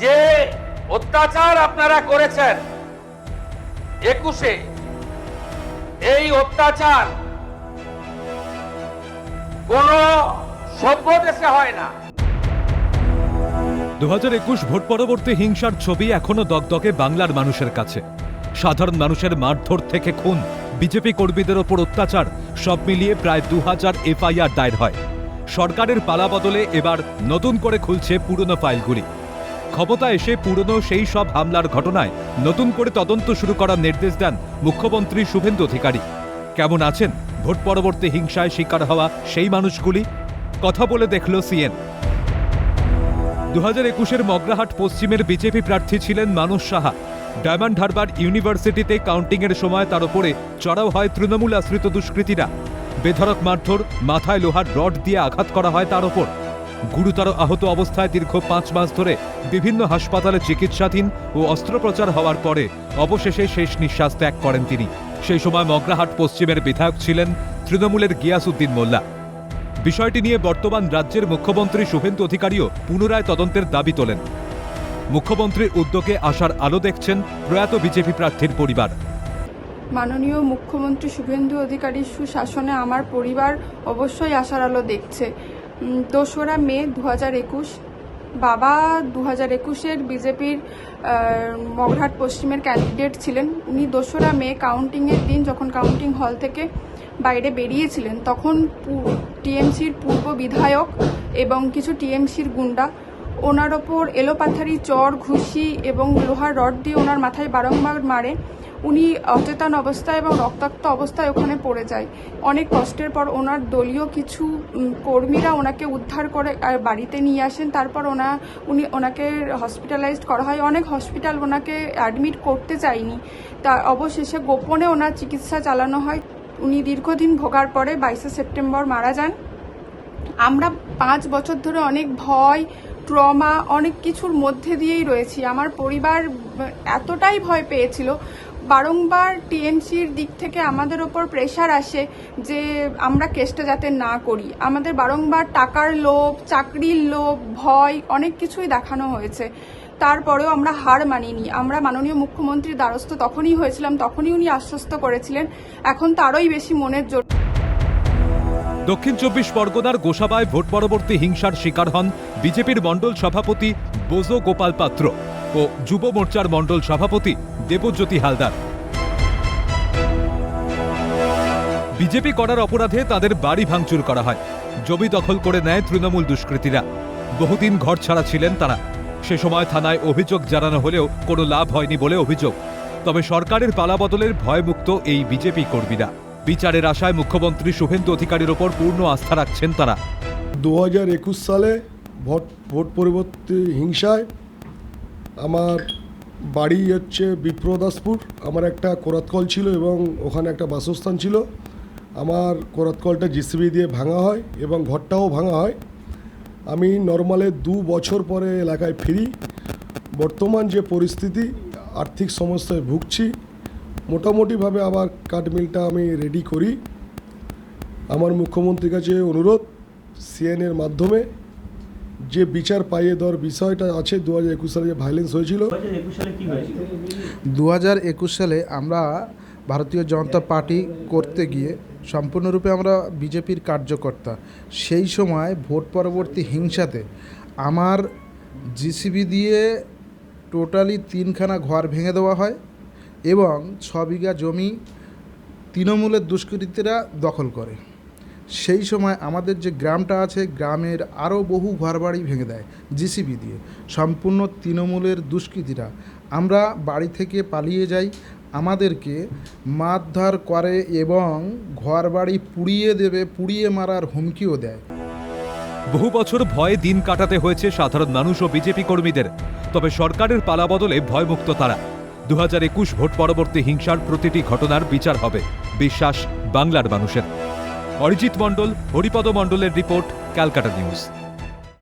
যে অত্যাচার আপনারা করেছেন 21-এ, এই অত্যাচার কোন সভ্য দেশে হয় না। 2021 ভোট পরবর্তী হিংসার ছবি এখনো দগদগে বাংলার মানুষের কাছে। সাধারণ মানুষের মারধর থেকে খুন, বিজেপি কর্মীদের ওপর অত্যাচার, সব মিলিয়ে প্রায় 2000 এফআইআর দায়ের হয়। সরকারের পালাবদলে এবার নতুন করে খুলছে পুরনো ফাইলগুলি। ক্ষমতা এসে পুরনো সেই সব হামলার ঘটনায় নতুন করে তদন্ত শুরু করার নির্দেশ দেন মুখ্যমন্ত্রী শুভেন্দু অধিকারী। কেমন আছেন ভোট পরবর্তী হিংসায় শিকার হওয়া সেই মানুষগুলি? কথা বলে দেখল সিএন। 2021-এর মগরাহাট পশ্চিমের বিজেপি প্রার্থী ছিলেন মানস সাহা। ডায়মন্ড হারবার ইউনিভার্সিটিতে কাউন্টিংয়ের সময় তার উপরে চড়াও হয় তৃণমূল আশ্রিত দুষ্কৃতীরা। বেধড়ক মারধর, মাথায় লোহার রড দিয়ে আঘাত করা হয় তার ওপর। গুরুতর আহত অবস্থায় দীর্ঘ 5 মাস ধরে বিভিন্ন হাসপাতালে চিকিৎসাধীন ও অস্ত্রোপচার হওয়ার পরে অবশেষে শেষ নিঃশ্বাস ত্যাগ করেন তিনি। সেই সময় মগরাহাট পশ্চিমের বিধায়ক ছিলেন তৃণমূলের গিয়াসউদ্দিন মোল্লা। বিষয়টি নিয়ে বর্তমান রাজ্যের মুখ্যমন্ত্রী শুভেন্দু অধিকারীও পুনরায় তদন্তের দাবি তোলেন। মুখ্যমন্ত্রীর উদ্যোগে আশার আলো দেখছেন প্রয়াত বিজেপি প্রার্থীর পরিবার। মাননীয় মুখ্যমন্ত্রী শুভেন্দু অধিকারীর সুশাসনে আমার পরিবার অবশ্যই আশার আলো দেখছে। 2রা মে 2021 বাবা 2021-এর বিজেপির মগরাহাট পশ্চিমের ক্যান্ডিডেট ছিলেন। উনি 2রা মে কাউন্টিংয়ের দিন যখন কাউন্টিং হল থেকে বাইরে বেরিয়েছিলেন, তখন টিএমসির পূর্ব বিধায়ক এবং কিছু টিএমসির গুন্ডা ওনার ওপর এলোপাথারি চর, ঘুষি এবং লোহার রড দিয়ে ওনার মাথায় বারংবার মারে। উনি অচেতন অবস্থায় এবং রক্তাক্ত অবস্থায় ওখানে পড়ে যায়। অনেক কষ্টের পর ওনার দলীয় কিছু কর্মীরা ওনাকে উদ্ধার করে বাড়িতে নিয়ে আসেন। তারপর ওনাকে হসপিটালাইজড করা হয়। অনেক হসপিটাল ওনাকে অ্যাডমিট করতে চায়নি, তা অবশেষে গোপনে ওনার চিকিৎসা চালানো হয়। উনি দীর্ঘদিন ভোগার পরে 22শে সেপ্টেম্বর মারা যান। আমরা 5 বছর ধরে অনেক ভয়, ট্রমা, অনেক কিছুর মধ্যে দিয়েই রয়েছি। আমার পরিবার এতটাই ভয় পেয়েছিল, বারংবার টিএমসির দিক থেকে আমাদের ওপর প্রেশার আসে যে আমরা কেসটা যাতে না করি। আমাদের বারংবার টাকার লোভ, চাকরির লোভ, ভয় অনেক কিছুই দেখানো হয়েছে। তারপরেও আমরা হার মানিনি। আমরা মাননীয় মুখ্যমন্ত্রীর দ্বারস্থ তখনই হয়েছিলাম, তখনই উনি আশ্বস্ত করেছিলেন। এখন তারই বেশি মনের জোর। দক্ষিণ 24 পরগনার গোসাবায় ভোট পরবর্তী হিংসার শিকার হন বিজেপির মণ্ডল সভাপতি বোজো গোপাল পাত্র ও যুব মোর্চার মণ্ডল সভাপতি দেবজ্যোতি হালদার। বিজেপি করার অপরাধে তাদের বাড়ি ভাঙচুর করা হয়, জমি দখল করে নেয় তৃণমূল দুষ্কৃতীরা। বহুদিন ঘর ছাড়া ছিলেন তারা। সে সময় থানায় অভিযোগ জানানো হলেও কোনো লাভ হয়নি বলে অভিযোগ। তবে সরকারের পালাবদলের ভয়মুক্ত এই বিজেপি কর্মীরা। বিচারের আশায় মুখ্যমন্ত্রী শুভেন্দু অধিকারীর ওপর পূর্ণ আস্থা রাখছেন তারা। 2021 সালে ভোট পরবর্তী হিংসায় আমার বাড়ি হচ্ছে বিপ্রদাসপুর। আমার একটা কোরাতকল ছিল এবং ওখানে একটা বাসস্থান ছিল। আমার কোরাতকলটা জিসিবি দিয়ে ভাঙা হয় এবং ঘরটাও ভাঙা হয়। আমি নর্মালে 2 বছর পরে এলাকায় ফিরি। বর্তমান যে পরিস্থিতি, আর্থিক সমস্যায় ভুগছি। মোটামুটিভাবে আবার কাঠমিলটা আমি রেডি করি। আমার মুখ্যমন্ত্রীর কাছে অনুরোধ, সিএনের মাধ্যমে যে বিচার পাইয়ে দেওয়ার বিষয়টা আছে। 2021 সালে যে ভায়োলেন্স হয়েছিল, 2021 সালে আমরা ভারতীয় জনতা পার্টি করতে গিয়ে সম্পূর্ণরূপে আমরা বিজেপির কার্যকর্তা। সেই সময় ভোট পরবর্তী হিংসাতে আমার জিসিবি দিয়ে টোটালি 3খানা ঘর ভেঙে দেওয়া হয় এবং 6 বিঘা জমি তৃণমূলের দুষ্কৃতীরা দখল করে। সেই সময় আমাদের যে গ্রামটা আছে, গ্রামের আরও বহু ঘরবাড়ি ভেঙে দেয় জিসিবি দিয়ে, সম্পূর্ণ তৃণমূলের দুষ্কৃতীরা। আমরা বাড়ি থেকে পালিয়ে যাই, আমাদেরকে মারধর করে এবং ঘরবাড়ি পুড়িয়ে মারার হুমকিও দেয়। বহু বছর ভয়ে দিন কাটাতে হয়েছে সাধারণ মানুষ ও বিজেপি কর্মীদের। তবে সরকারের পালাবদলে ভয়মুক্ত তারা। 2021 ভোট পরবর্তী হিংসার প্রতিটি ঘটনার বিচার হবে, বিশ্বাস বাংলার মানুষের। অরিজিৎ মণ্ডল, হরিপদ মণ্ডলের রিপোর্ট, ক্যালকাটা নিউজ।